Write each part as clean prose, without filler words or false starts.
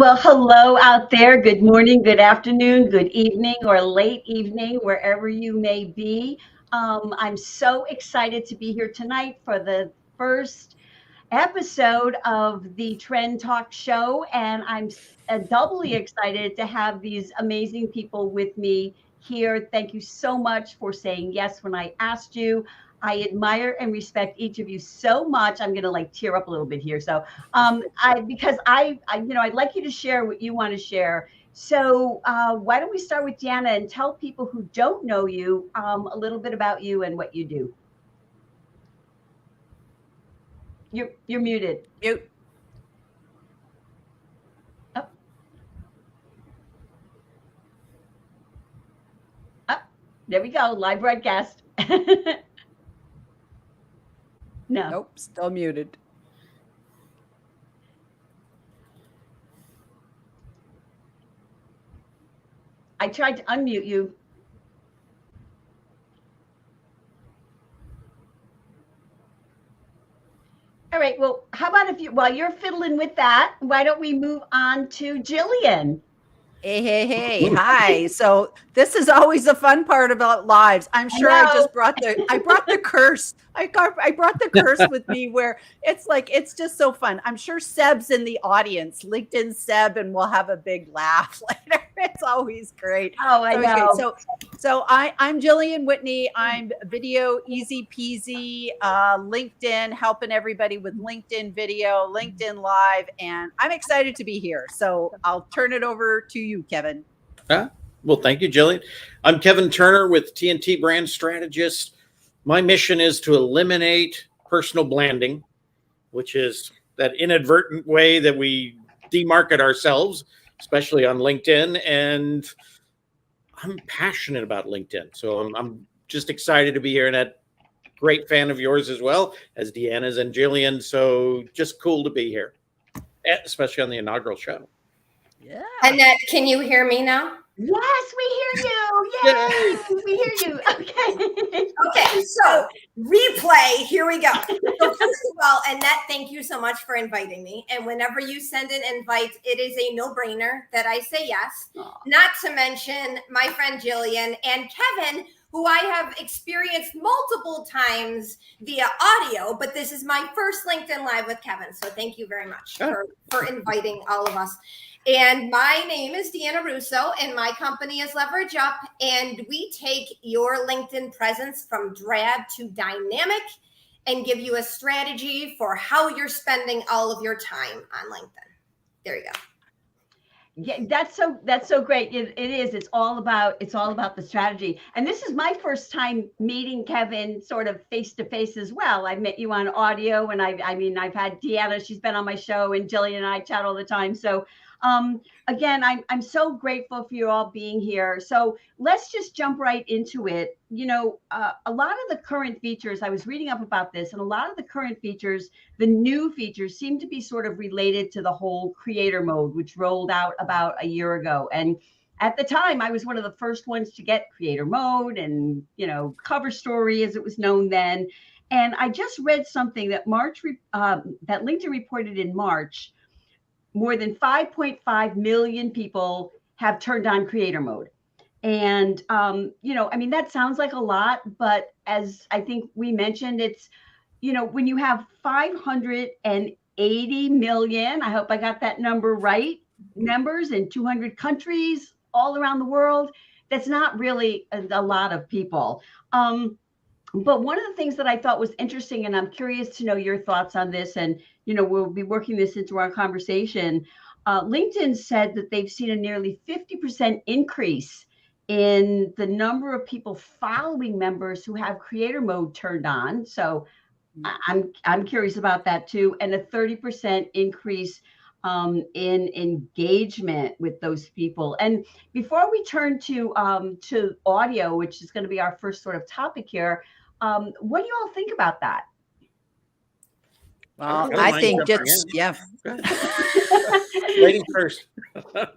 Well, hello out there. Good morning, good afternoon, good evening, or late evening, wherever you may be. I'm so excited to be here tonight for the first episode of the Trend Talk Show, and I'm doubly excited to have these amazing people with me here. Thank you so much for saying yes when I asked you. I admire and respect each of you so much. I'm gonna like tear up a little bit here. So, I'd like you to share what you want to share. So, why don't we start with Deanna and tell people who don't know you a little bit about you and what you do. You're muted. Mute. Oh. Oh, there we go. Live broadcast. No. Nope, still muted. I tried to unmute you. All right. Well, how about while you're fiddling with that, why don't we move on to Jillian? Hey. Hi. So this is always the fun part about lives. I'm sure I brought the curse. I brought the curse with me where it's just so fun. I'm sure Seb's in the audience, LinkedIn Seb, and we'll have a big laugh later. It's always great. Oh, I know. So I'm Jillian Whitney. I'm video easy peasy, LinkedIn, helping everybody with LinkedIn video, LinkedIn Live, and I'm excited to be here. So I'll turn it over to you, Kevin. Well, thank you, Jillian. I'm Kevin Turner with TNT Brand Strategist. My mission is to eliminate personal branding, which is that inadvertent way that we demarket ourselves, especially on LinkedIn. And I'm passionate about LinkedIn. So I'm just excited to be here, and a great fan of yours as well as Deanna's and Jillian. So just cool to be here, especially on the inaugural show. Yeah. Annette, can you hear me now? Yes, we hear you. Yay, we hear you. Okay, so replay, here we go. So first of all, Annette, thank you so much for inviting me. And whenever you send an invite, it is a no-brainer that I say yes. Aww. Not to mention my friend Jillian and Kevin, who I have experienced multiple times via audio, but this is my first LinkedIn Live with Kevin. So thank you very much for inviting all of us. And my name is Deanna Russo, and my company is Leverage Up, and we take your LinkedIn presence from drab to dynamic and give you a strategy for how you're spending all of your time on LinkedIn. There you go. Yeah, that's so great. It is. It's all about the strategy. And this is my first time meeting Kevin sort of face to face as well. I met you on audio, and I've had Deanna. She's been on my show, and Jillian and I chat all the time. So again, I'm so grateful for you all being here. So let's just jump right into it. You know, a lot of the current features, I was reading up about this, and a lot of the current features, the new features, seem to be sort of related to the whole creator mode, which rolled out about a year ago. And at the time, I was one of the first ones to get creator mode and, cover story as it was known then. And I just read something that that LinkedIn reported in March. More than 5.5 million people have turned on creator mode. And, that sounds like a lot, but as I think we mentioned, it's, when you have 580 million, I hope I got that number right, members in 200 countries all around the world, that's not really a lot of people. But one of the things that I thought was interesting, and I'm curious to know your thoughts on this, and we'll be working this into our conversation. LinkedIn said that they've seen a nearly 50% increase in the number of people following members who have creator mode turned on. So I'm curious about that too, and a 30% increase in engagement with those people. And before we turn to audio, which is going to be our first sort of topic here, what do you all think about that? Well, I think Ladies first.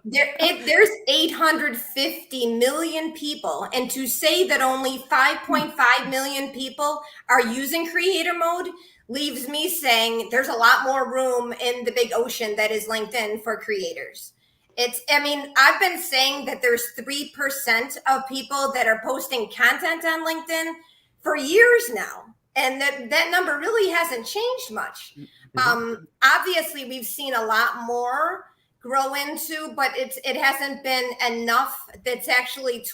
There's 850 million people, and to say that only 5.5 million people are using creator mode leaves me saying there's a lot more room in the big ocean that is LinkedIn for creators. I mean, I've been saying that there's 3% of people that are posting content on LinkedIn for years now. And that number really hasn't changed much. Obviously, we've seen a lot more grow into, but it hasn't been enough that's actually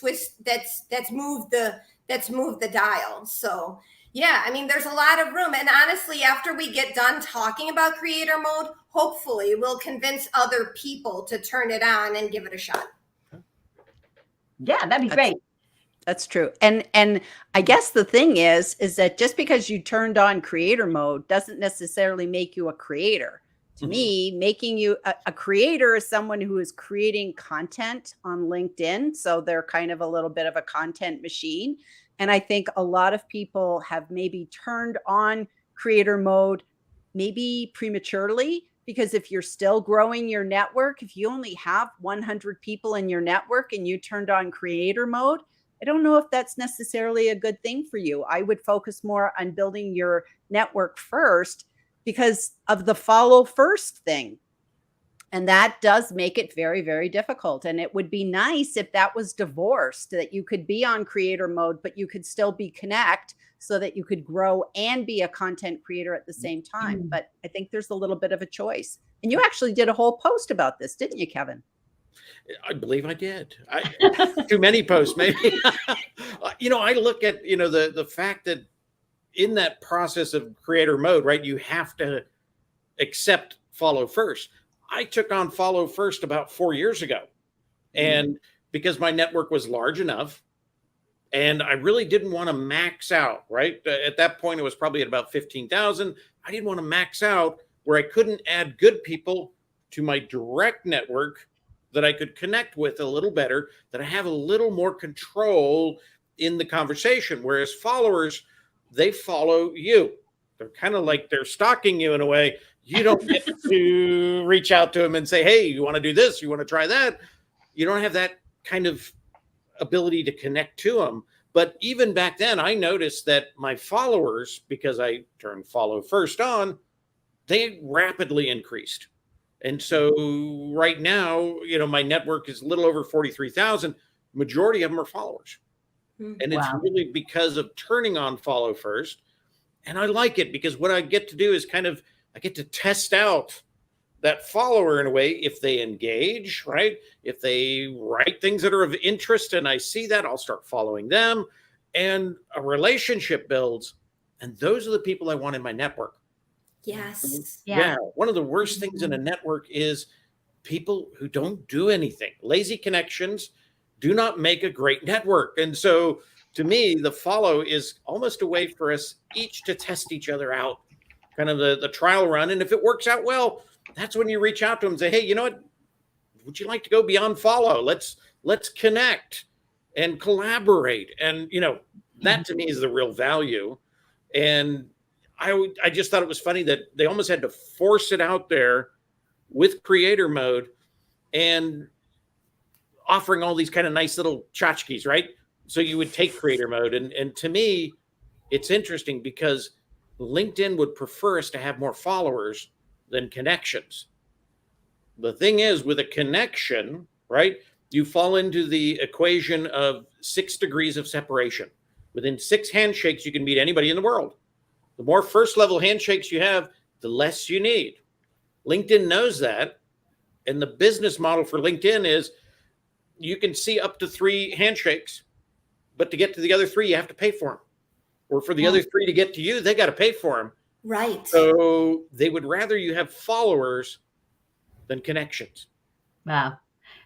that's moved the dial. So yeah, I mean, there's a lot of room. And honestly, after we get done talking about creator mode, hopefully we'll convince other people to turn it on and give it a shot. Yeah, that'd be great. That's true. And I guess the thing is that just because you turned on creator mode doesn't necessarily make you a creator. To me, making you a creator is someone who is creating content on LinkedIn. So they're kind of a little bit of a content machine. And I think a lot of people have maybe turned on creator mode, maybe prematurely, because if you're still growing your network, if you only have 100 people in your network and you turned on creator mode, I don't know if that's necessarily a good thing for you. I would focus more on building your network first because of the follow first thing. And that does make it very, very difficult. And it would be nice if that was divorced, that you could be on creator mode, but you could still be connect so that you could grow and be a content creator at the same time. But I think there's a little bit of a choice. And you actually did a whole post about this, didn't you, Kevin? I believe I did. Too many posts, maybe. I look at, the fact that in that process of creator mode, right, you have to accept follow first. I took on follow first about 4 years ago. And because my network was large enough and I really didn't want to max out, right? At that point, it was probably at about 15,000. I didn't want to max out where I couldn't add good people to my direct network that I could connect with a little better, that I have a little more control in the conversation. Whereas followers, they follow you. They're kind of like they're stalking you in a way. You don't get to reach out to them and say, hey, you want to do this? You want to try that? You don't have that kind of ability to connect to them. But even back then, I noticed that my followers, because I turned follow first on, they rapidly increased. And so right now, my network is a little over 43,000. Majority of them are followers. And it's really because of turning on follow first. And I like it because what I get to do is I get to test out that follower in a way. If they engage, right? If they write things that are of interest and I see that, I'll start following them and a relationship builds. And those are the people I want in my network. Yes. Yeah. One of the worst things in a network is people who don't do anything. Lazy connections do not make a great network. And so to me, the follow is almost a way for us each to test each other out, kind of the trial run. And if it works out well, that's when you reach out to them and say, hey, you know what? Would you like to go beyond follow? Let's connect and collaborate. And, that to me is the real value. And I just thought it was funny that they almost had to force it out there with creator mode and offering all these kind of nice little tchotchkes, right? So you would take creator mode. And to me, it's interesting because LinkedIn would prefer us to have more followers than connections. The thing is, with a connection, right, you fall into the equation of 6 degrees of separation. Within 6 handshakes, you can meet anybody in the world. The more first level handshakes you have, the less you need. LinkedIn knows that. And the business model for LinkedIn is you can see up to 3 handshakes, but to get to the other 3, you have to pay for them. Or for the other 3 to get to you, they got to pay for them. Right. So they would rather you have followers than connections. Wow.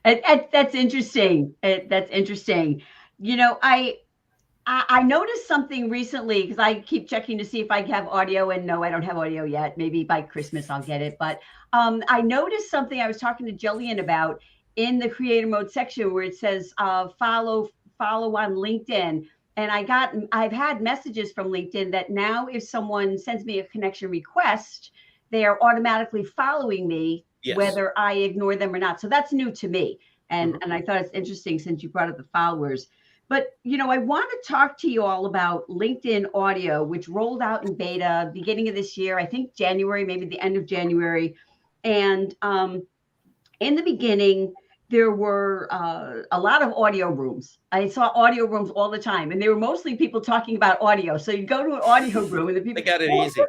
That's interesting. That's interesting. I noticed something recently because I keep checking to see if I have audio, and no, I don't have audio yet. Maybe by Christmas I'll get it. But I noticed something I was talking to Jillian about in the creator mode section where it says follow on LinkedIn. And I've had messages from LinkedIn that now if someone sends me a connection request, they are automatically following me, whether I ignore them or not. So that's new to me. And I thought it's interesting since you brought up the followers. But, I want to talk to you all about LinkedIn Audio, which rolled out in beta beginning of this year, I think January, maybe the end of January. And in the beginning, there were a lot of audio rooms. I saw audio rooms all the time, and they were mostly people talking about audio. So you go to an audio room, and the people They got it easy.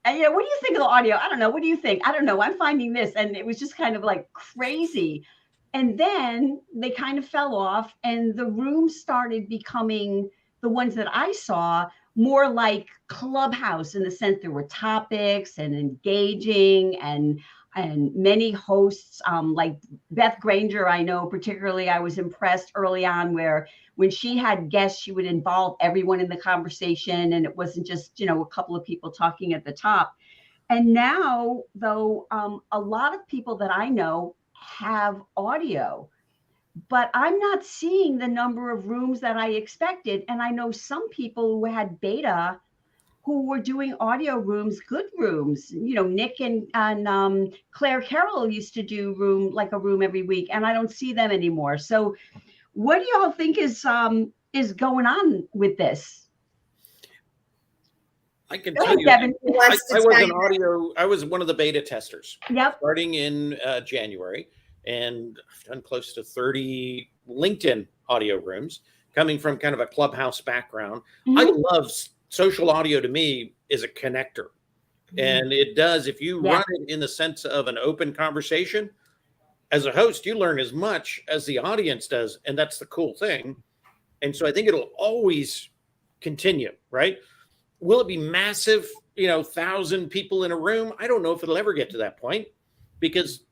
And what do you think of the audio? I don't know. What do you think? I don't know. I'm finding this, and it was just kind of like crazy. And then they kind of fell off, and the rooms started becoming the ones that I saw more like Clubhouse in the sense there were topics and engaging and many hosts, like Beth Granger. I know particularly I was impressed early on where when she had guests, she would involve everyone in the conversation, and it wasn't just, a couple of people talking at the top. And now, though, a lot of people that I know have audio, but I'm not seeing the number of rooms that I expected. And I know some people who had beta who were doing audio rooms, good rooms. Nick and Claire Carroll used to do a room every week, and I don't see them anymore. So what do y'all think is going on with this? I can Go tell ahead, you, Kevin. I was one of the beta testers. Yep. Starting in January, and I've done close to 30 LinkedIn audio rooms, coming from kind of a Clubhouse background. Mm-hmm. I love social audio. To me is a connector, and it does, if you run it in the sense of an open conversation, as a host, you learn as much as the audience does, and that's the cool thing. And so I think it'll always continue, right? Will it be massive, 1,000 people in a room? I don't know if it'll ever get to that point, because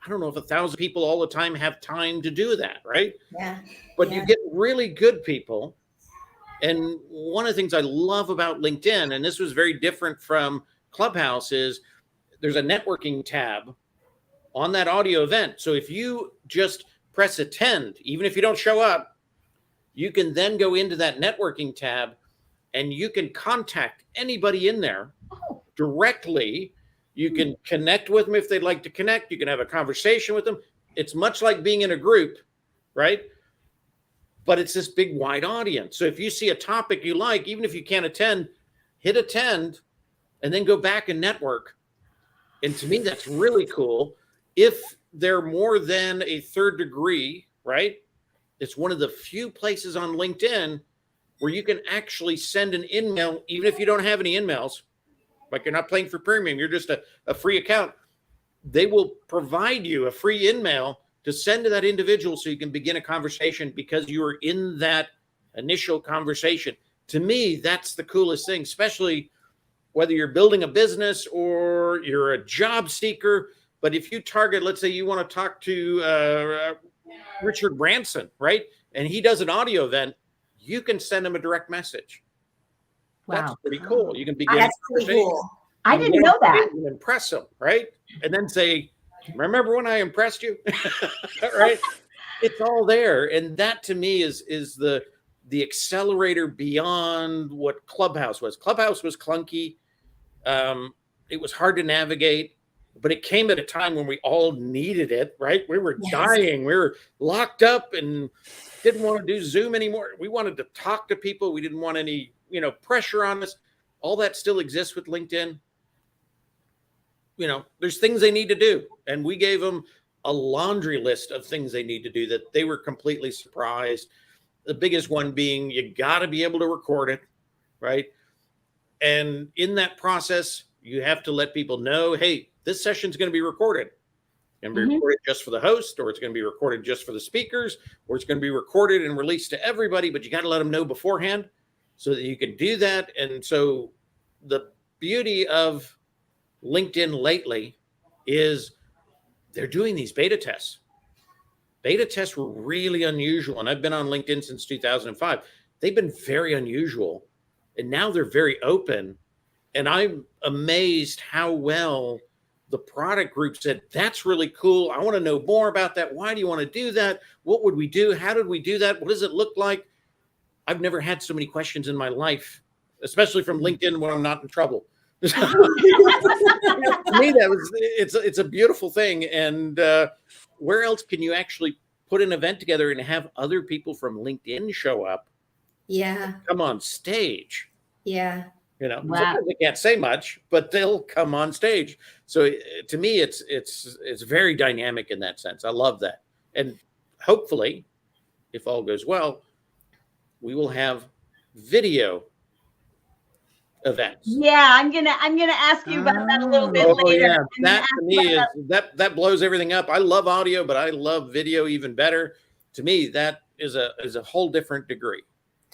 I don't know if 1,000 people all the time have time to do that, right? Yeah. But you get really good people. And one of the things I love about LinkedIn, and this was very different from Clubhouse, is there's a networking tab on that audio event. So if you just press attend, even if you don't show up, you can then go into that networking tab and you can contact anybody in there directly. You can connect with them if they'd like to connect. You can have a conversation with them. It's much like being in a group, right? But it's this big wide audience. So if you see a topic you like, even if you can't attend, hit attend and then go back and network. And to me, that's really cool. If they're more than a third degree, right? It's one of the few places on LinkedIn where you can actually send an email, even if you don't have any emails, like you're not paying for premium, you're just a free account. They will provide you a free email to send to that individual so you can begin a conversation because you were in that initial conversation. To me, that's the coolest thing, especially whether you're building a business or you're a job seeker. But if you target, let's say you want to talk to Richard Branson, right? And he does an audio event, you can send him a direct message. Wow. That's pretty cool. You can begin. That's pretty cool. I didn't know that. And impress them, right? And then say, remember when I impressed you? Right? It's all there. And that to me is the accelerator beyond what Clubhouse was. Clubhouse was clunky. It was hard to navigate, but it came at a time when we all needed it, right? We were dying. We were locked up and didn't want to do Zoom anymore. We wanted to talk to people. We didn't want any, pressure on us. All that still exists with LinkedIn. There's things they need to do. And we gave them a laundry list of things they need to do that they were completely surprised. The biggest one being you got to be able to record it, right? And in that process, you have to let people know, hey, this session's going to be recorded. It's going to be recorded just for the host, or it's going to be recorded just for the speakers, or it's going to be recorded and released to everybody, but you got to let them know beforehand so that you can do that. And so the beauty of LinkedIn lately is they're doing these beta tests. Beta tests were really unusual. And I've been on LinkedIn since 2005. They've been very unusual. And now they're very open. And I'm amazed how well the product group said, that's really cool. I want to know more about that. Why do you want to do that? What would we do? How did we do that? What does it look like? I've never had so many questions in my life, especially from LinkedIn when I'm not in trouble. To me, it's a beautiful thing. And where else can you actually put an event together and have other people from LinkedIn show up? Yeah. Come on stage. Yeah. Wow. Sometimes they can't say much, but they'll come on stage. So to me, it's very dynamic in that sense. I love that. And hopefully, if all goes well, we will have video events. Yeah, I'm gonna ask you about that a little bit later. Yeah, I'm gonna that ask to you me is about that blows everything up. I love audio, but I love video even better. To me, that is a whole different degree.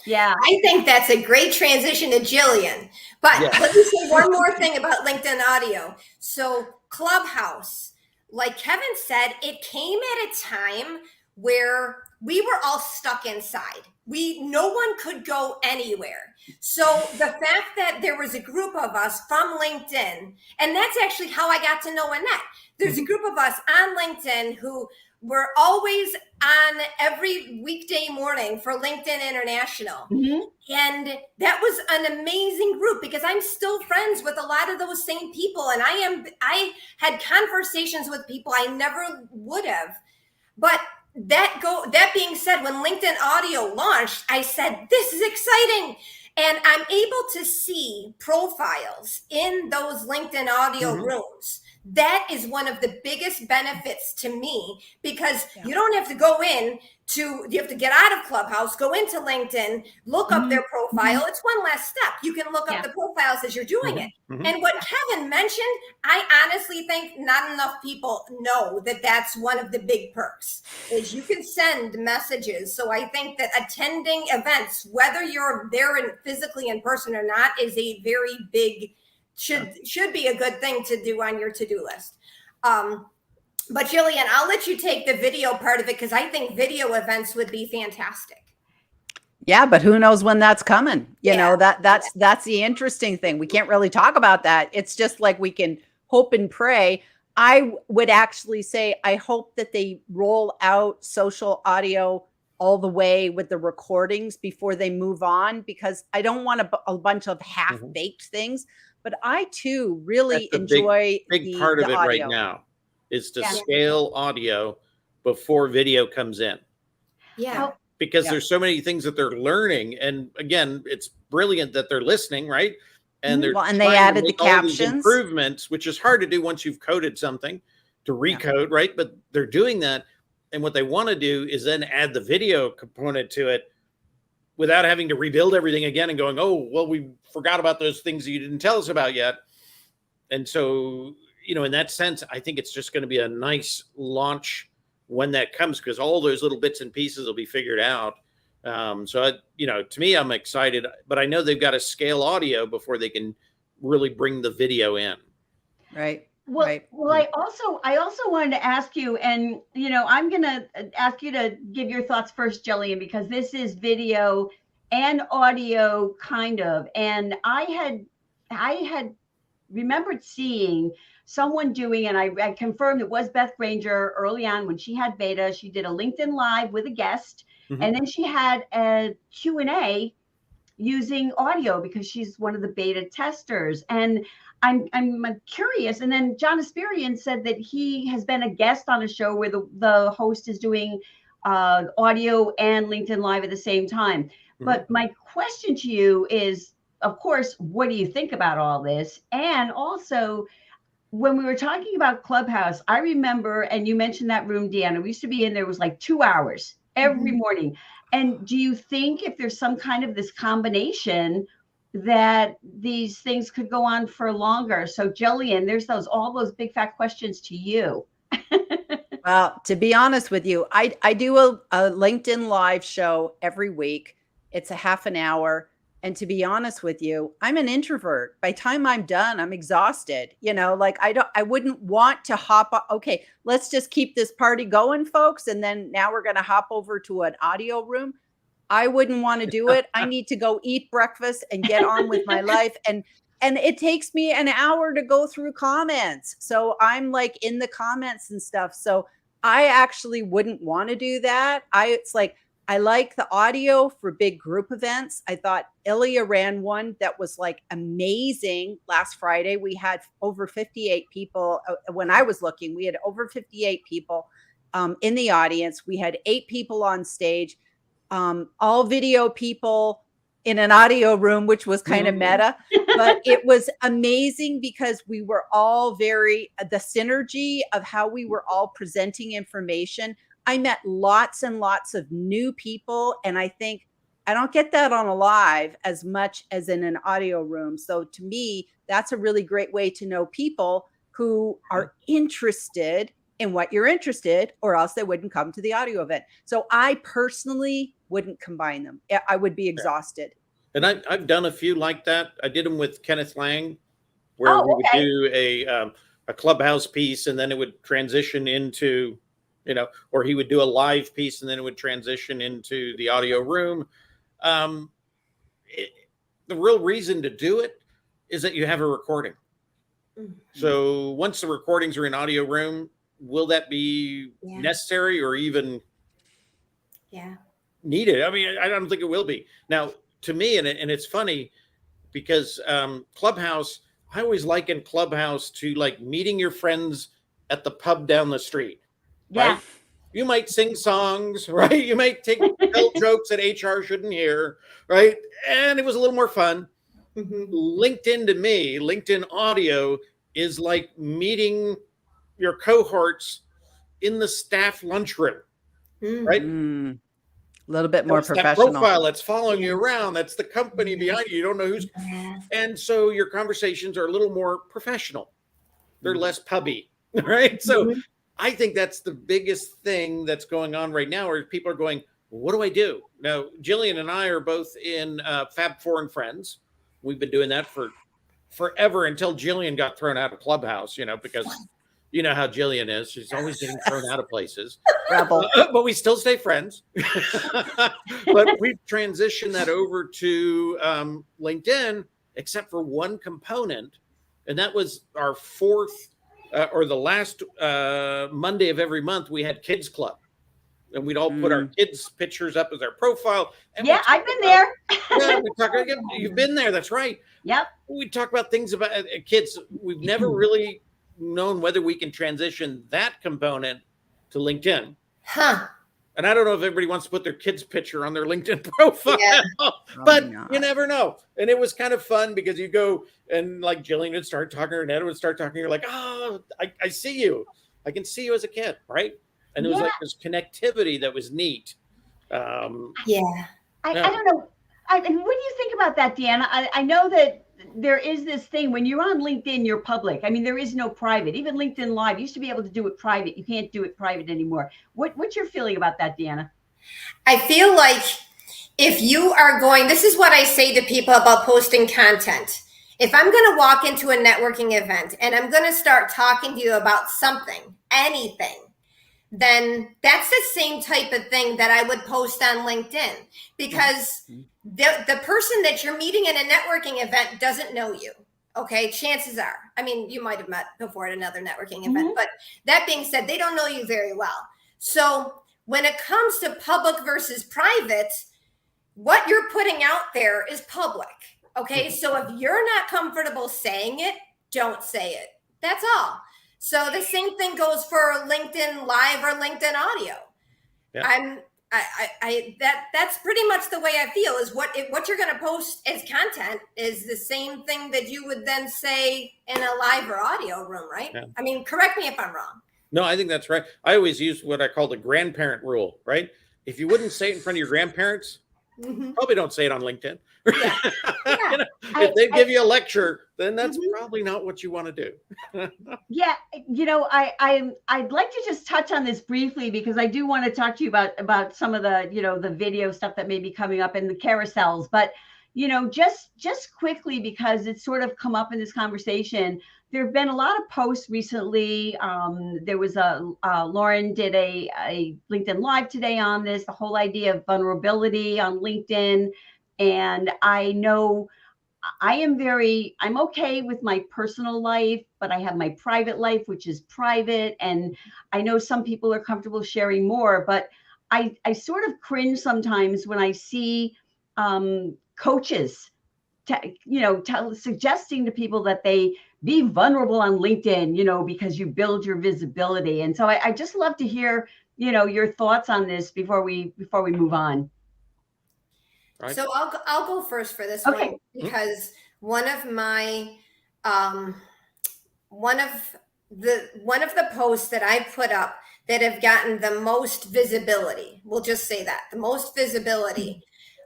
Yeah. I think that's a great transition to Jillian. But Yes. let me say one more thing about LinkedIn audio. So Clubhouse, like Kevin said, it came at a time where we were all stuck inside. No one could go anywhere. So the fact that there was a group of us from LinkedIn, and that's actually how I got to know Annette. There's a group of us on LinkedIn who were always on every weekday morning for LinkedIn International. Mhm. And that was an amazing group because I'm still friends with a lot of those same people. And I had conversations with people I never would have. But that being said, when LinkedIn Audio launched, I said, this is exciting. And I'm able to see profiles in those LinkedIn Audio rooms. That is one of the biggest benefits to me because you don't have to you have to get out of Clubhouse, go into LinkedIn, look up their profile. It's one less step. You can look up the profiles as you're doing it. And what Kevin mentioned, I honestly think not enough people know that that's one of the big perks is you can send messages. So I think that attending events, whether you're there physically in person or not, is a very big should be a good thing to do on your to-do list. But Jillian, I'll let you take the video part of it because I think video events would be fantastic. Yeah, but who knows when that's coming? You know, that's the interesting thing. We can't really talk about that. It's just like we can hope and pray. I would actually say I hope that they roll out social audio all the way with the recordings before they move on, because I don't want a bunch of half-baked things. But I too really enjoy big part of it audio right now is to scale audio before video comes in. Yeah. Because there's so many things that they're learning. And again, it's brilliant that they're listening, right? And they're and they added the captions, improvements, which is hard to do once you've coded something to recode, right? But they're doing that. And what they want to do is then add the video component to it without having to rebuild everything again and going, oh, well, we forgot about those things that you didn't tell us about yet. And so, in that sense, I think it's just going to be a nice launch when that comes, because all those little bits and pieces will be figured out. To me, I'm excited, but I know they've got to scale audio before they can really bring the video in. Right. Well, right. well, I also wanted to ask you, and I'm going to ask you to give your thoughts first, Jillian, because this is video and audio kind of, and I had remembered seeing someone doing, and I confirmed it was Beth Granger early on when she had beta. She did a LinkedIn Live with a guest, and then she had a Q&A using audio because she's one of the beta testers. And I'm curious. And then John Asperian said that he has been a guest on a show where the host is doing audio and LinkedIn Live at the same time. But my question to you is, of course, what do you think about all this? And also, when we were talking about Clubhouse, I remember, and you mentioned that room, Deanna, we used to be in there, was like 2 hours every morning. And do you think if there's some kind of this combination that these things could go on for longer? So Jillian, there's all those big fat questions to you. Well, to be honest with you, I do a LinkedIn Live show every week. It's a half an hour. And to be honest with you, I'm an introvert. By the time I'm done, I'm exhausted. I wouldn't want to hop up. Okay, let's just keep this party going, folks. And then now we're going to hop over to an audio room. I wouldn't want to do it. I need to go eat breakfast and get on with my life. And it takes me an hour to go through comments. So I'm like in the comments and stuff. So I actually wouldn't want to do that. I like the audio for big group events. I thought Ilya ran one that was like amazing last Friday. We had over 58 people. When I was looking, we had over 58 people in the audience. We had 8 people on stage, all video people in an audio room, which was kind of meta. but it was amazing because we were all the synergy of how we were all presenting information. I met lots and lots of new people, and I think I don't get that on a live as much as in an audio room. So to me, that's a really great way to know people who are interested in what you're interested, or else they wouldn't come to the audio event. So I personally wouldn't combine them. I would be exhausted. And I've done a few like that. I did them with Kenneth Lang, where we would do a clubhouse piece, and then it would transition into, or he would do a live piece, and then it would transition into the audio room. The real reason to do it is that you have a recording. Mm-hmm. So once the recordings are in audio room, will that be necessary or even needed? I mean, I don't think it will be. Now, to me, and it's funny because Clubhouse, I always liken Clubhouse to like meeting your friends at the pub down the street. Yeah. Right? You might sing songs, right? You might tell jokes that HR shouldn't hear, right? And it was a little more fun. Mm-hmm. LinkedIn audio is like meeting your cohorts in the staff lunchroom, right? A little bit more professional. That profile that's following you around, that's the company behind you. You don't know who's, and so your conversations are a little more professional. They're less pubby, right? So I think that's the biggest thing that's going on right now, where people are going, what do I do? Now, Jillian and I are both in Fab Four and Friends. We've been doing that for forever until Jillian got thrown out of Clubhouse, because you know how Jillian is. She's always getting thrown out of places. But we still stay friends. But we've transitioned that over to LinkedIn, except for one component. And that was our fourth or the last Monday of every month, we had Kids Club. And we'd all put our kids' pictures up as our profile. And I've been there. You've been there. That's right. Yep. We talk about things about kids. We've never really known whether we can transition that component to LinkedIn. Huh. And I don't know if everybody wants to put their kid's picture on their LinkedIn profile, but you never know. And it was kind of fun because you go and like Jillian would start talking, or Annette would start talking. You're like, oh, I see you. I can see you as a kid, right? And it was like this connectivity that was neat. I don't know. What do you think about that, Deanna? I know that there is this thing when you're on LinkedIn, you're public. I mean, there is no private. Even LinkedIn Live, you used to be able to do it private. You can't do it private anymore. What's your feeling about that, Deanna? I feel like if you are going, this is what I say to people about posting content. If I'm going to walk into a networking event and I'm going to start talking to you about something, anything, then that's the same type of thing that I would post on LinkedIn, because the person that you're meeting in a networking event doesn't know you. Okay. Chances are, I mean, you might've met before at another networking event, but that being said, they don't know you very well. So when it comes to public versus private, what you're putting out there is public. Okay. So if you're not comfortable saying it, don't say it. That's all. So the same thing goes for LinkedIn Live or LinkedIn Audio. Yeah. That's pretty much the way I feel, is what you're going to post as content is the same thing that you would then say in a live or audio room, right? Yeah. I mean, correct me if I'm wrong. No, I think that's right. I always use what I call the grandparent rule, right? If you wouldn't say it in front of your grandparents, probably don't say it on LinkedIn. Yeah. Yeah. If they give you a lecture, then that's probably not what you want to do. Yeah, I'd like to just touch on this briefly, because I do want to talk to you about some of the the video stuff that may be coming up in the carousels. But just quickly, because it's sort of come up in this conversation. There have been a lot of posts recently. There was Lauren did a LinkedIn Live today on this, the whole idea of vulnerability on LinkedIn. And I know I'm okay with my personal life, but I have my private life, which is private. And I know some people are comfortable sharing more, but I sort of cringe sometimes when I see coaches, suggesting to people that they be vulnerable on LinkedIn, because you build your visibility. And so I just love to hear, your thoughts on this before we move on. Right. So I'll go first for this one, because one of my one of the posts that I put up that have gotten the most visibility, we'll just say that the most visibility,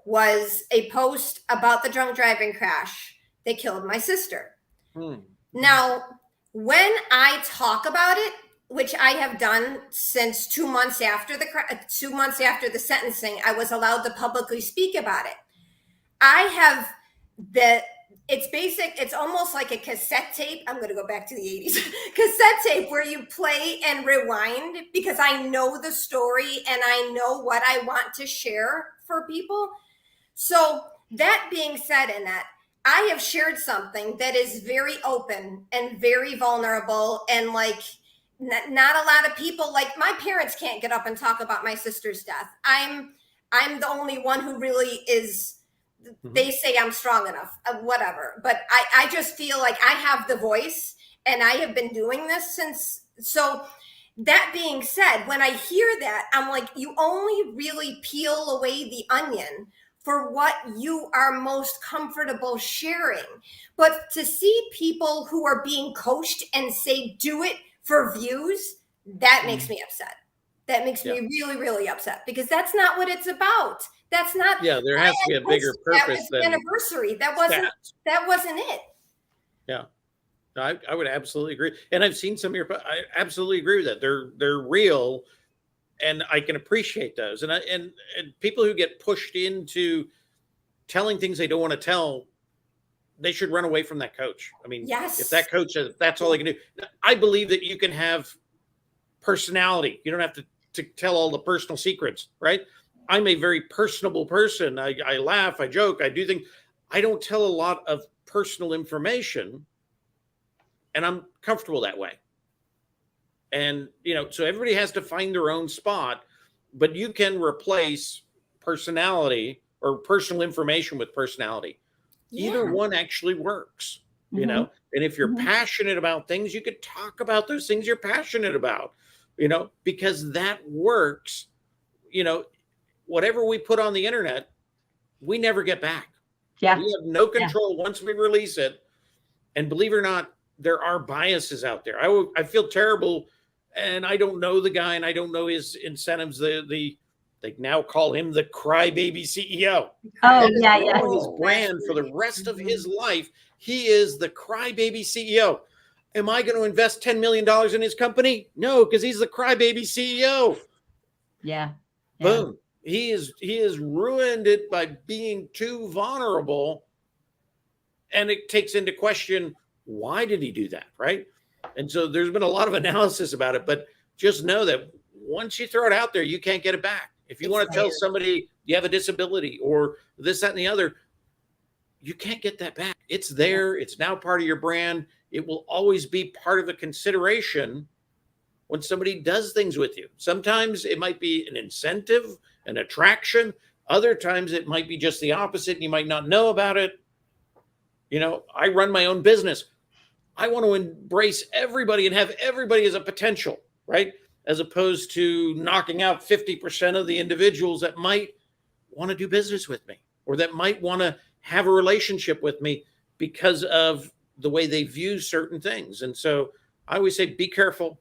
was a post about the drunk driving crash that killed my sister. Now, when I talk about it, which I have done since 2 months after the sentencing, I was allowed to publicly speak about it. It's almost like a cassette tape. I'm going to go back to the 80s. Cassette tape where you play and rewind, because I know the story and I know what I want to share for people. So that being said, Annette, I have shared something that is very open and very vulnerable, and like not a lot of people, like my parents can't get up and talk about my sister's death. I'm the only one who really is. They say I'm strong enough, whatever. But I just feel like I have the voice, and I have been doing this since. So that being said, when I hear that, I'm like, you only really peel away the onion for what you are most comfortable sharing. But to see people who are being coached and say, do it for views, that makes me upset. That makes me really, really upset, because that's not what it's about. That's not. Yeah, there has to be a bigger purpose than anniversary. That wasn't it. Yeah, I would absolutely agree. And I've seen some of your. I absolutely agree with that. They're real, and I can appreciate those. And people who get pushed into telling things they don't want to tell, they should run away from that coach. I mean, yes. If that coach says that's all they can do, I believe that you can have personality. You don't have to tell all the personal secrets, right? I'm a very personable person. I laugh, I joke, I do things. I don't tell a lot of personal information, and I'm comfortable that way. And, so everybody has to find their own spot, but you can replace personality or personal information with personality. Yeah. Either one actually works, and if you're passionate about things, you could talk about those things you're passionate about, because that works. Whatever we put on the internet, we never get back. Yeah. We have no control once we release it. And believe it or not, there are biases out there. I feel terrible, and I don't know the guy, and I don't know his incentives. They now call him the crybaby CEO. Oh, yeah. His brand for the rest of his life, he is the crybaby CEO. Am I going to invest $10 million in his company? No, because he's the crybaby CEO. Yeah. Boom. He has ruined it by being too vulnerable, and it takes into question, why did he do that, right? And so there's been a lot of analysis about it, but just know that once you throw it out there, you can't get it back. If you want to tell somebody you have a disability or this, that, and the other, you can't get that back. It's there. It's now part of your brand. It will always be part of the consideration when somebody does things with you. Sometimes it might be an incentive, an attraction. Other times it might be just the opposite, and you might not know about it. I run my own business. I want to embrace everybody and have everybody as a potential, right? As opposed to knocking out 50% of the individuals that might want to do business with me, or that might want to have a relationship with me because of the way they view certain things. And so I always say, be careful.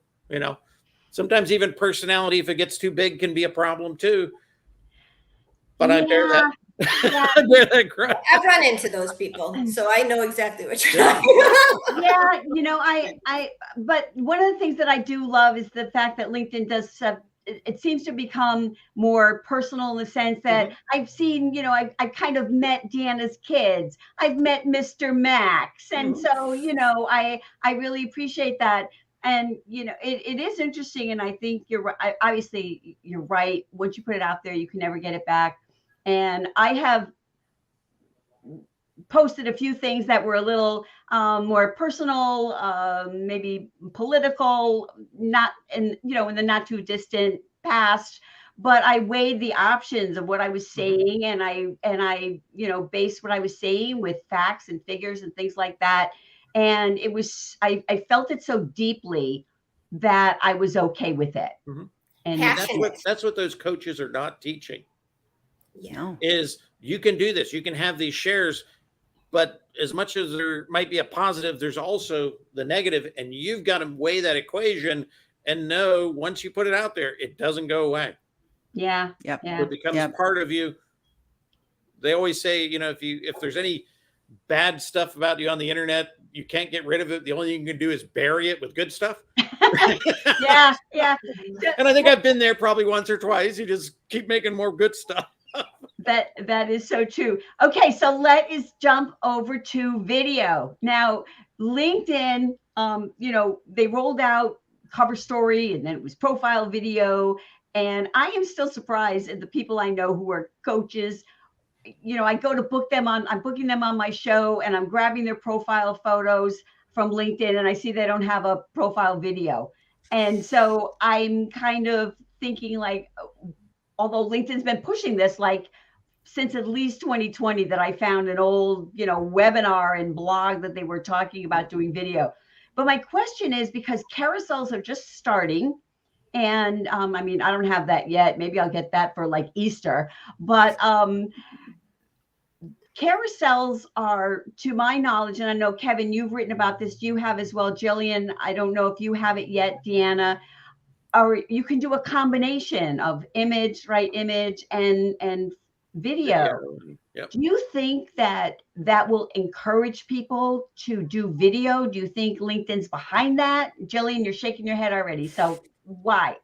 Sometimes even personality, if it gets too big, can be a problem too. But I bear that. Yeah. I bear that crap. I've run into those people, so I know exactly what you're talking about. But one of the things that I do love is the fact that LinkedIn does it seems to become more personal in the sense that I've seen, I've kind of met Deanna's kids. I've met Mr. Max. And so, I really appreciate that. And, it is interesting. And I think you're right. Obviously, you're right. Once you put it out there, you can never get it back. And I have posted a few things that were a little more personal, maybe political, not in the not too distant past. But I weighed the options of what I was saying, and I based what I was saying with facts and figures and things like that. And it was, I felt it so deeply that I was okay with it. And that's what those coaches are not teaching. Yeah. Is you can do this. You can have these shares, But as much as there might be a positive, there's also the negative, and you've got to weigh that equation and know once you put it out there, it doesn't go away. Yeah. Yep. Yeah. It becomes part of you. They always say, if there's any bad stuff about you on the internet, you can't get rid of it. The only thing you can do is bury it with good stuff. Yeah. Yeah. And I think I've been there probably once or twice. You just keep making more good stuff. That is so true. Okay, so let us jump over to video. Now, LinkedIn, they rolled out cover story and then it was profile video. And I am still surprised at the people I know who are coaches. I go to I'm booking them on my show and I'm grabbing their profile photos from LinkedIn and I see they don't have a profile video. And so I'm kind of thinking like, although LinkedIn's been pushing this like since at least 2020 that I found an old, webinar and blog that they were talking about doing video. But my question is because carousels are just starting. And I don't have that yet. Maybe I'll get that for like Easter. But carousels are, to my knowledge, and I know, Kevin, you've written about this. You have as well, Jillian. I don't know if you have it yet, Deanna. Or you can do a combination of image and video. Yep. Do you think that will encourage people to do video? Do you think LinkedIn's behind that? Jillian, you're shaking your head already. So why?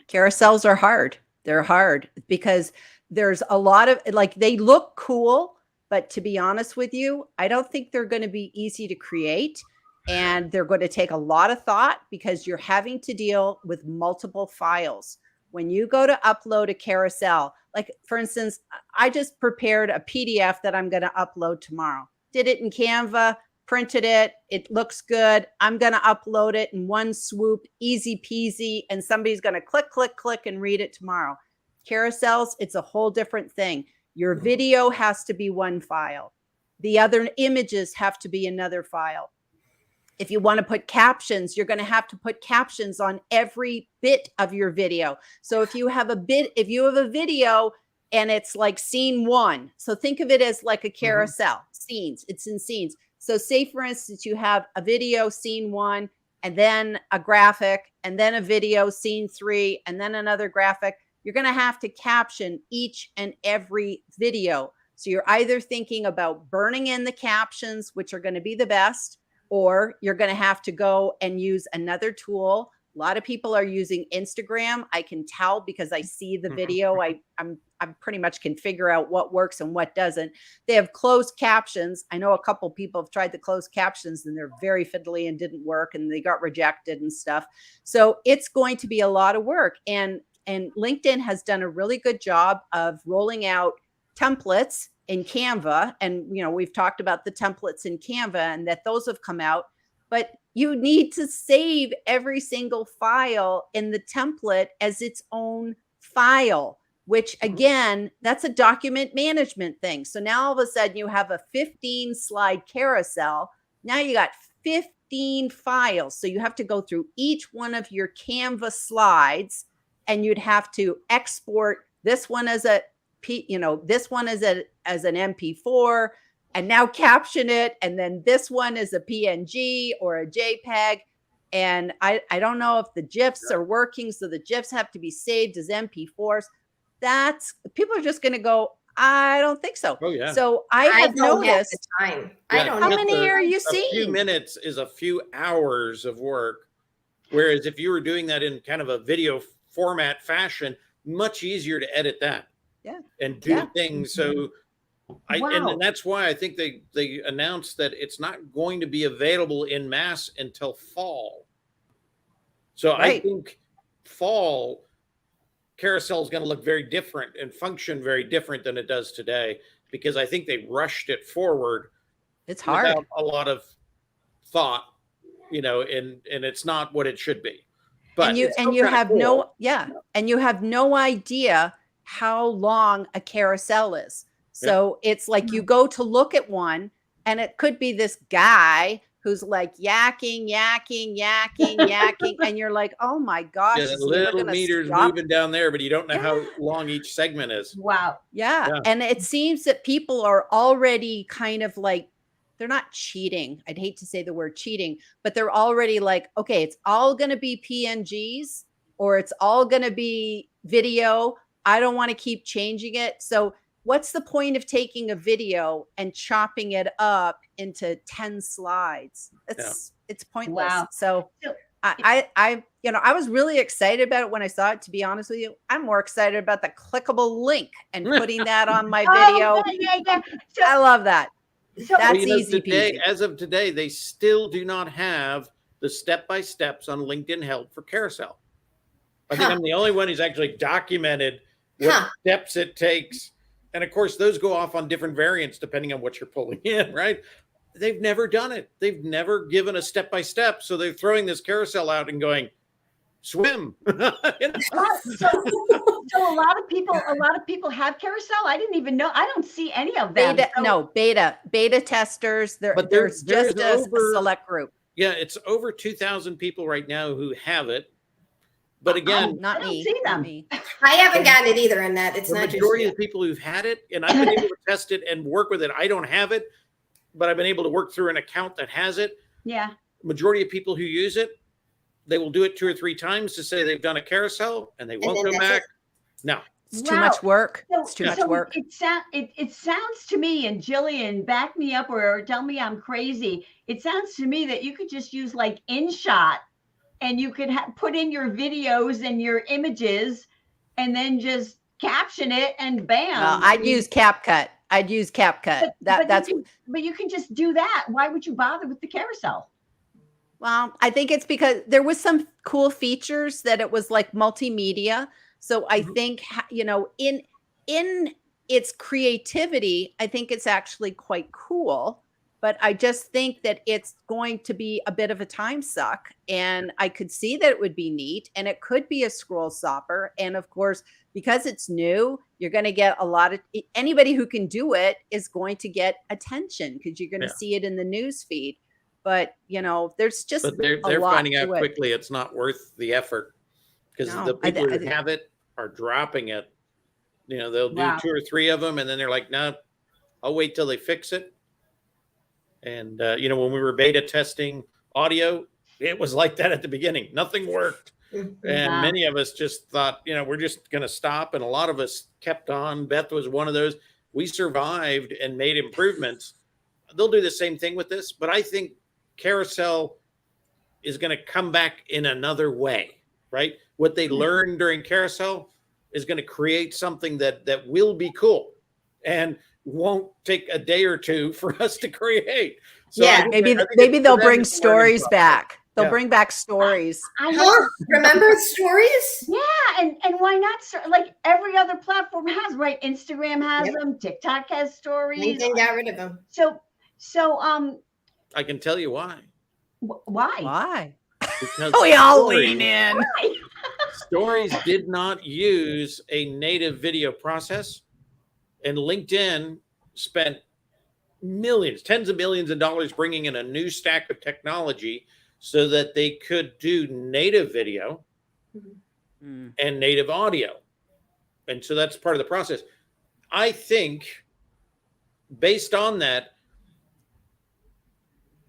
Carousels are hard. They're hard because there's a lot of they look cool, but to be honest with you, I don't think they're going to be easy to create. And they're going to take a lot of thought because you're having to deal with multiple files. When you go to upload a carousel, like for instance, I just prepared a PDF that I'm going to upload tomorrow. Did it in Canva, printed it. It looks good. I'm going to upload it in one swoop, easy peasy. And somebody's going to click, click, click and read it tomorrow. Carousels, it's a whole different thing. Your video has to be one file. The other images have to be another file. If you want to put captions, you're going to have to put captions on every bit of your video. So if you have a video and it's like scene 1, so think of it as like a carousel, scenes, it's in scenes. So say for instance, you have a video scene 1 and then a graphic and then a video scene 3 and then another graphic. You're going to have to caption each and every video. So you're either thinking about burning in the captions, which are going to be the best, or you're going to have to go and use another tool. A lot of people are using Instagram. I can tell because I see the video. I'm pretty much can figure out what works and what doesn't. They have closed captions. I know a couple people have tried the closed captions and they're very fiddly and didn't work and they got rejected and stuff. So it's going to be a lot of work. And LinkedIn has done a really good job of rolling out templates in Canva. And, we've talked about the templates in Canva and that those have come out, but you need to save every single file in the template as its own file, which again, that's a document management thing. So now all of a sudden you have a 15 slide carousel. Now you got 15 files. So you have to go through each one of your Canva slides and you'd have to export this one as this one as an MP4 and now caption it. And then this one is a PNG or a JPEG. And I don't know if the GIFs are working. So the GIFs have to be saved as MP4s. People are just going to go, I don't think so. Oh, yeah. So I have noticed. Time. Yeah. I don't How know. many are you seeing? A few minutes is a few hours of work. Whereas if you were doing that in kind of a video format fashion, much easier to edit that. Yeah. And do things. So and that's why I think they announced that it's not going to be available in mass until fall. So I think fall carousel is going to look very different and function very different than it does today because I think they rushed it forward. It's hard. Without a lot of thought, and it's not what it should be. But you have no idea how long a carousel is. So it's like you go to look at one and it could be this guy who's like yakking, and you're like, oh my gosh, Yeah, is that he ever little gonna meters stop? moving down there, but you don't know how Yeah. long each segment is. Wow. Yeah. Yeah. And it seems that people are already kind of like, they're not cheating. I'd hate to say the word cheating, but they're already like, okay, it's all going to be PNGs or it's all going to be video. I don't want to keep changing it. So what's the point of taking a video and chopping it up into 10 slides? It's pointless. Wow. So So- I I was really excited about it when I saw it, to be honest with you. I'm more excited about the clickable link and putting that on my video. Oh, yeah. I love that. So That's Well, easy today, peasy. as of today, they still do not have the step-by-steps on LinkedIn Help for carousel. I think Huh. I'm the only one who's actually documented what Huh. steps it takes. And of course, those go off on different variants depending on what you're pulling in, right? They've never done it. They've never given a step-by-step. So they're throwing this carousel out and going, swim. You know? so a lot of people have carousel. I didn't even know. I don't see any of them. Beta testers. But There's there's just a over- select group. Yeah, it's over 2,000 people right now who have it. But I again, Not don't me. see not them. me. I haven't gotten it either in that. It's the not just majority you. of the people who've had it, and I've been able to test it and work with it. I don't have it, but I've been able to work through an account that has it. Yeah. Majority of people who use it, they will do it 2 or 3 times to say they've done a carousel and they won't then go that's back. it. No. It's too much work. So, It's too much work. It sounds to me, and Jillian, back me up or tell me I'm crazy. It sounds to me that you could just use like InShot, and you could put in your videos and your images, and then just caption it, and bam. Well, I'd use CapCut. But you can just do that. Why would you bother with the carousel? Well, I think it's because there was some cool features that it was like multimedia. So I think, in its creativity, I think it's actually quite cool. But I just think that it's going to be a bit of a time suck. And I could see that it would be neat and it could be a scroll stopper. And of course, because it's new, you're going to get a lot of anybody who can do it is going to get attention because you're going to see it in the news feed. But there's just But they're finding out quickly it's not worth the effort because the people who have it are dropping it. They'll do 2 or 3 of them and then they're like, no, I'll wait till they fix it. And, when we were beta testing audio, it was like that at the beginning. Nothing worked. And many of us just thought, we're just going to stop. And a lot of us kept on. Beth was one of those. We survived and made improvements. They'll do the same thing with this. But I think carousel is going to come back in another way, right? What they learned during carousel is going to create something that will be cool. And won't take a day or 2 for us to create. So maybe they'll bring stories back. They'll bring back stories. Remember stories? Yeah, and why not? Like every other platform has, right? Instagram has them. TikTok has stories. LinkedIn got rid of them. So I can tell you why. Why? Why? Because we all lean in. Stories did not use a native video process. And LinkedIn spent millions, tens of millions of dollars bringing in a new stack of technology so that they could do native video and native audio. And so that's part of the process. I think based on that,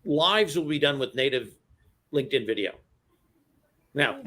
lives will be done with native LinkedIn video. Now,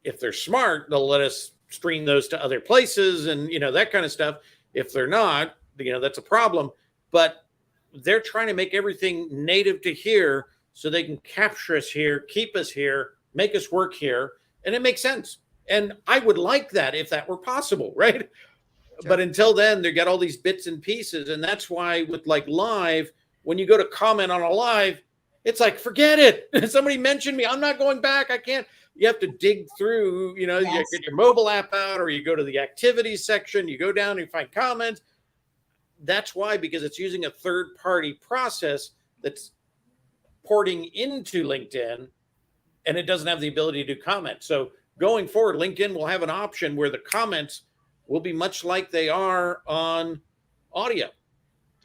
if they're smart, they'll let us stream those to other places and, that kind of stuff. If they're not, that's a problem. But they're trying to make everything native to here so they can capture us here, keep us here, make us work here. And it makes sense. And I would like that if that were possible, right? Sure. But until then, they got all these bits and pieces. And that's why with like live, when you go to comment on a live, it's like, forget it. Somebody mentioned me. I'm not going back. I can't. You have to dig through, you get your mobile app out or you go to the activities section, you go down and you find comments. That's why, because it's using a third-party process that's porting into LinkedIn and it doesn't have the ability to do comments. So going forward, LinkedIn will have an option where the comments will be much like they are on audio.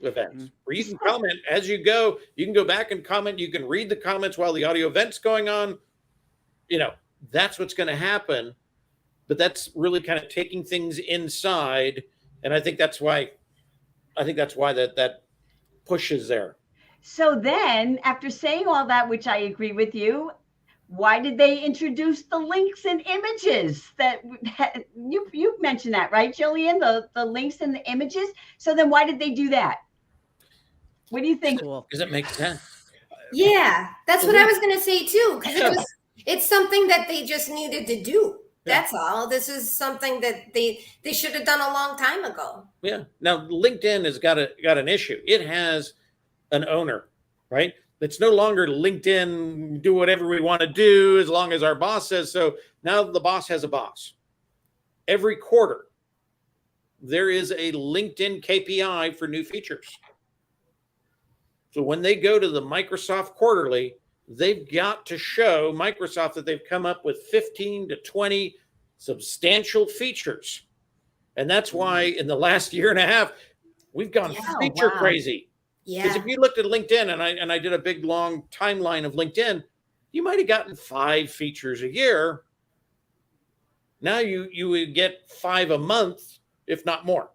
events where you can comment as you go. You can go back and comment. You can read the comments while the audio event's going on. You know, that's what's going to happen. But that's really kind of taking things inside. And I think that's why that push is there. So then, after saying all that, which I agree with you, why did they introduce the links and images? That you mentioned that, right, Jillian? The links and the images. So then, why did they do that? What do you think? Because it makes sense. Yeah, that's what I was going to say too. Because it's something that they just needed to do. That's all. This is something that they should have done a long time ago. Yeah. Now LinkedIn has got an issue. It has an owner, right? It's no longer LinkedIn, do whatever we want to do as long as our boss says so. Now the boss has a boss. Every quarter, there is a LinkedIn KPI for new features. So when they go to the Microsoft quarterly, they've got to show Microsoft that they've come up with 15 to 20 substantial features. And that's why in the last year and a half, we've gone feature crazy. Yeah. Because if you looked at LinkedIn, and I did a big long timeline of LinkedIn, you might have gotten 5 features a year. Now you would get 5 a month, if not more.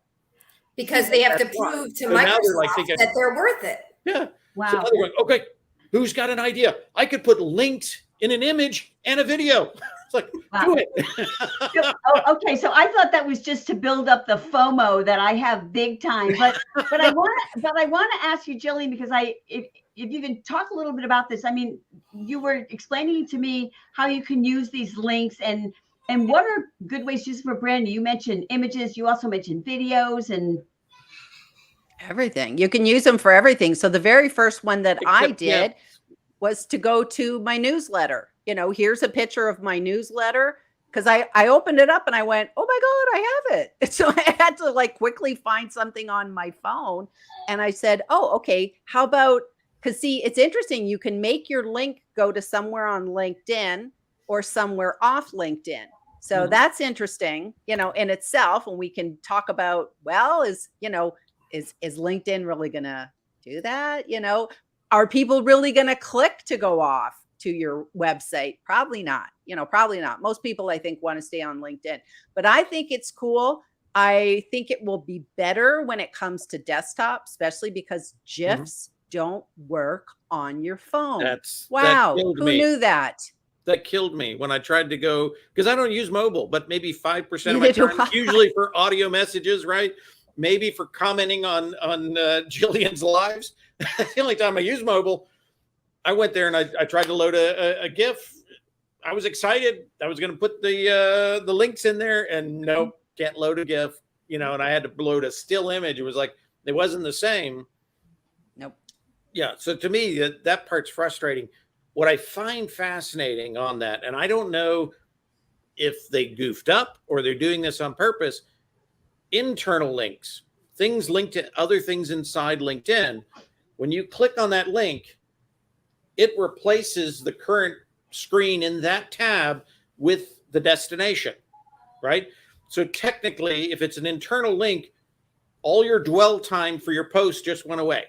Because they have to prove to Microsoft that they're worth it. Yeah. Wow. So now they're going, okay, who's got an idea? I could put links in an image and a video. It's like, do it. Okay. So I thought that was just to build up the FOMO that I have big time. But I want to ask you, Jillian, because if you can talk a little bit about this. I mean, you were explaining to me how you can use these links and what are good ways to use for brand. You mentioned images. You also mentioned videos and everything. You can use them for everything. So the very first one that I did was to go to my newsletter. You know, here's a picture of my newsletter, because I opened it up and I went, oh my God, I have it. So I had to like quickly find something on my phone. And I said, oh, okay, how about, because see, it's interesting. You can make your link go to somewhere on LinkedIn or somewhere off LinkedIn. So that's interesting, you know, in itself. And we can talk about, well, is LinkedIn really going to do that? You know, are people really going to click to go off to your website? Probably not. You know, probably not. Most people, I think, want to stay on LinkedIn. But I think it's cool. I think it will be better when it comes to desktop, especially because GIFs don't work on your phone. Wow. Who knew that? That killed me when I tried to go, because I don't use mobile, but maybe 5% of my time, usually for audio messages, right? Maybe for commenting on Jillian's lives. That's the only time I use mobile. I went there and I tried to load a GIF. I was excited. I was going to put the links in there, and nope, can't load a GIF. You know, and I had to load a still image. It was like it wasn't the same. Nope. Yeah. So to me, that part's frustrating. What I find fascinating on that, and I don't know if they goofed up or they're doing this on purpose, internal links, things linked to other things inside LinkedIn. When you click on that link, it replaces the current screen in that tab with the destination, right? So technically, if it's an internal link, all your dwell time for your post just went away.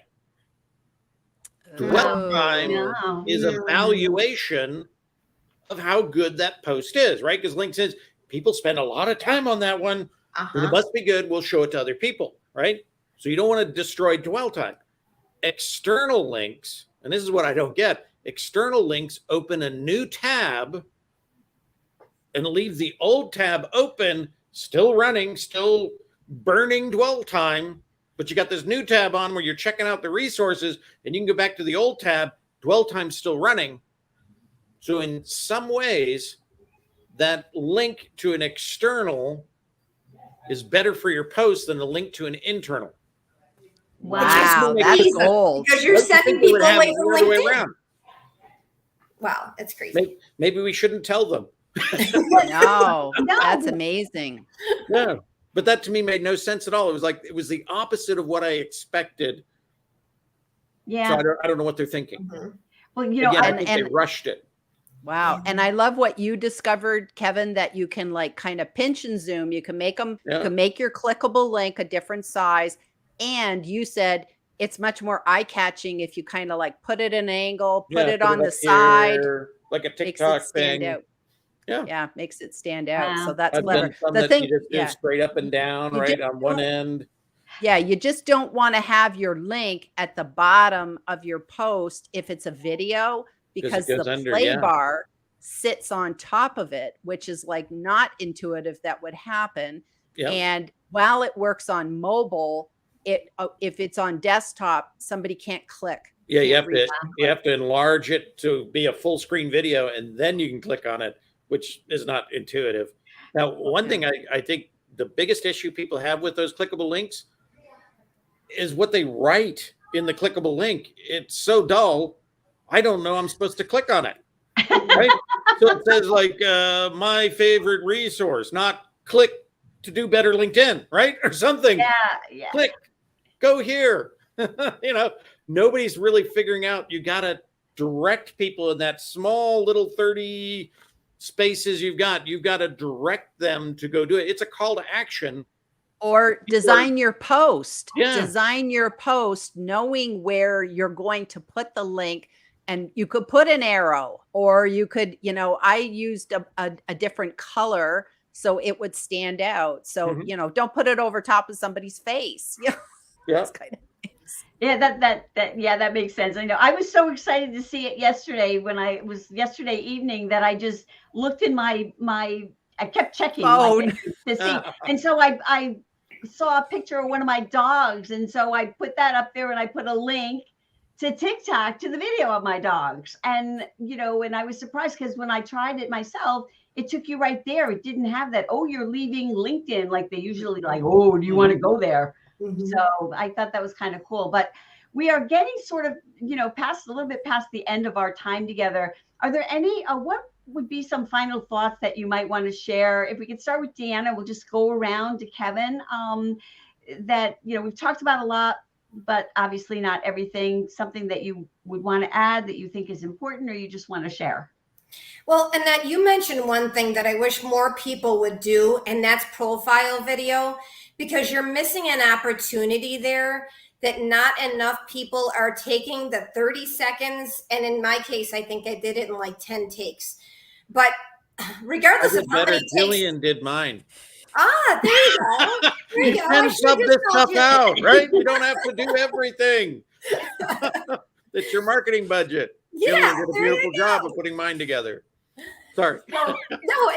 Dwell time is a valuation of how good that post is, right? Because LinkedIn says people spend a lot of time on that one. It must be good. We'll show it to other people, right? So you don't want to destroy dwell time. External links, and this is what I don't get, external links open a new tab and leave the old tab open, still running, still burning dwell time. But you got this new tab on where you're checking out the resources, and you can go back to the old tab, dwell time's still running. So in some ways, that link to an external is better for your post than the link to an internal. Wow, that's gold. Because you're sending people away from LinkedIn. Wow, that's crazy. Maybe we shouldn't tell them. No, that's amazing. Yeah. But that to me made no sense at all. It was the opposite of what I expected. Yeah. So I don't know what they're thinking. Well, you know, again, I think they rushed it. Wow. And I love what you discovered, Kevin, that you can like kind of pinch and zoom. You can make them, you can make your clickable link a different size. And you said it's much more eye-catching if you kind of like put it in an angle, put Yeah, it on the up side, here, like a makes it TikTok stand thing. out. Yeah. Yeah, makes it stand out. So Wow. that's I've clever. done some The that thing, you just do yeah, straight up and down, you right, just on one don't, end. yeah, you just don't want to have your link at the bottom of your post if it's a video, Because because it goes the under, play yeah. bar sits on top of it, which is like not intuitive that would happen. Yeah. And while it works on mobile, if it's on desktop, somebody can't click. Yeah, you can't have to enlarge it to be a full screen video, and then you can click on it, which is not intuitive. Now, one thing I think the biggest issue people have with those clickable links is what they write in the clickable link. It's so dull, I don't know I'm supposed to click on it. Right? So it says like my favorite resource, not click to do better LinkedIn, right? Or something. Yeah. Click, go here. You know, nobody's really figuring out you got to direct people in that small little 30 spaces you've got to direct them to go do it. It's a call to action. Or design your post. Yeah. Design your post knowing where you're going to put the link. And you could put an arrow, or you could, you know, I used a different color so it would stand out. So, you know, don't put it over top of somebody's face. Yeah. Yeah, that makes sense. I know. I was so excited to see it yesterday yesterday evening that I just looked in I kept checking phone to see. And so I saw a picture of one of my dogs. And so I put that up there and I put a link to TikTok to the video of my dogs. And, you know, and I was surprised because when I tried it myself, it took you right there. It didn't have that, oh, you're leaving LinkedIn like they usually like, oh, do you want to go there? So I thought that was kind of cool. But we are getting sort of, you know, a little bit past the end of our time together. Are there any, what would be some final thoughts that you might want to share? If we could start with Deanna, we'll just go around to Kevin. That, you know, we've talked about a lot, but obviously not everything. Something that you would want to add that you think is important, or you just want to share? Well, Annette, you mentioned one thing that I wish more people would do, and that's profile video, because you're missing an opportunity there that not enough people are taking the 30 seconds. And in my case, I think I did it in like 10 takes. But regardless of how many takes, Jillian did mine. Ah, there you go. There you go. Can sub this stuff out, right? You don't have to do everything. It's your marketing budget. Yeah, Jillian did a beautiful job of putting mine together. Sorry. No,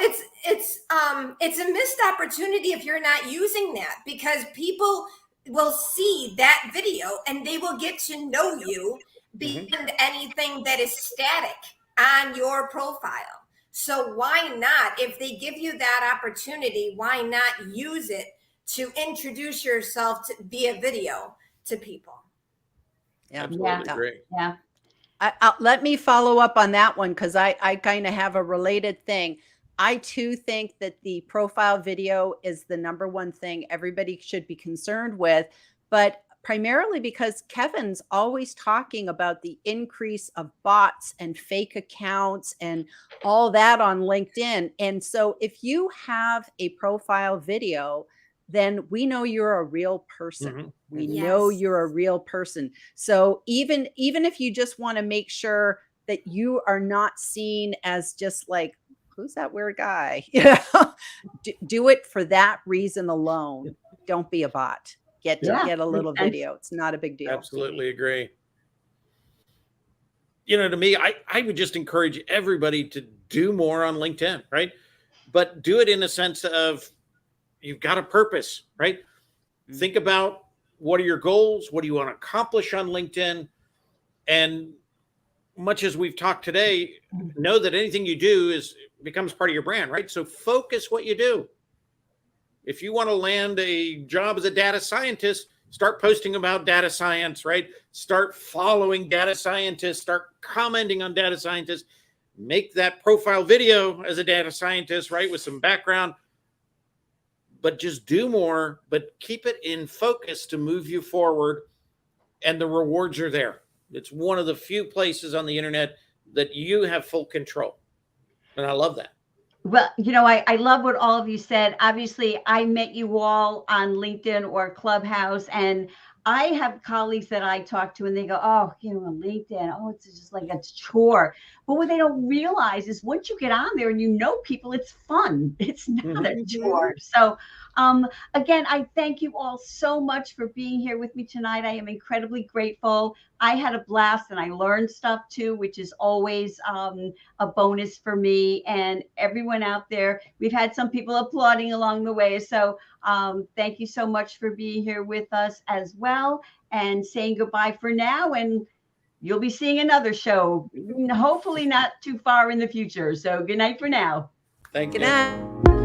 it's a missed opportunity if you're not using that, because people will see that video and they will get to know you beyond anything that is static on your profile. So why not, if they give you that opportunity, why not use it to introduce yourself via video to people? Yeah, absolutely great. Yeah. Let me follow up on that one, because I kind of have a related thing. I too think that the profile video is the number one thing everybody should be concerned with, but primarily because Kevin's always talking about the increase of bots and fake accounts and all that on LinkedIn. And so if you have a profile video, then we know you're a real person. We know you're a real person. So even if you just want to make sure that you are not seen as just like, who's that weird guy? Do it for that reason alone. Don't be a bot. Get a little video. It's not a big deal. Absolutely agree. You know, to me, I would just encourage everybody to do more on LinkedIn, right? But do it in a sense of, you've got a purpose, right? Think about, what are your goals? What do you want to accomplish on LinkedIn? And much as we've talked today, know that anything you do becomes part of your brand, right? So focus what you do. If you want to land a job as a data scientist, start posting about data science, right? Start following data scientists, start commenting on data scientists, make that profile video as a data scientist, right? With some background, but just do more, but keep it in focus to move you forward. And the rewards are there. It's one of the few places on the internet that you have full control. And I love that. Well, you know, I love what all of you said. Obviously, I met you all on LinkedIn or Clubhouse, and I have colleagues that I talk to and they go, oh, LinkedIn, oh, it's just like a chore. But what they don't realize is once you get on there and you know people, it's fun. It's not a chore. So again, I thank you all so much for being here with me tonight. I am incredibly grateful. I had a blast and I learned stuff too, which is always a bonus for me and everyone out there. We've had some people applauding along the way. So thank you so much for being here with us as well and saying goodbye for now. And you'll be seeing another show, hopefully not too far in the future. So good night for now. Thank you. Good night.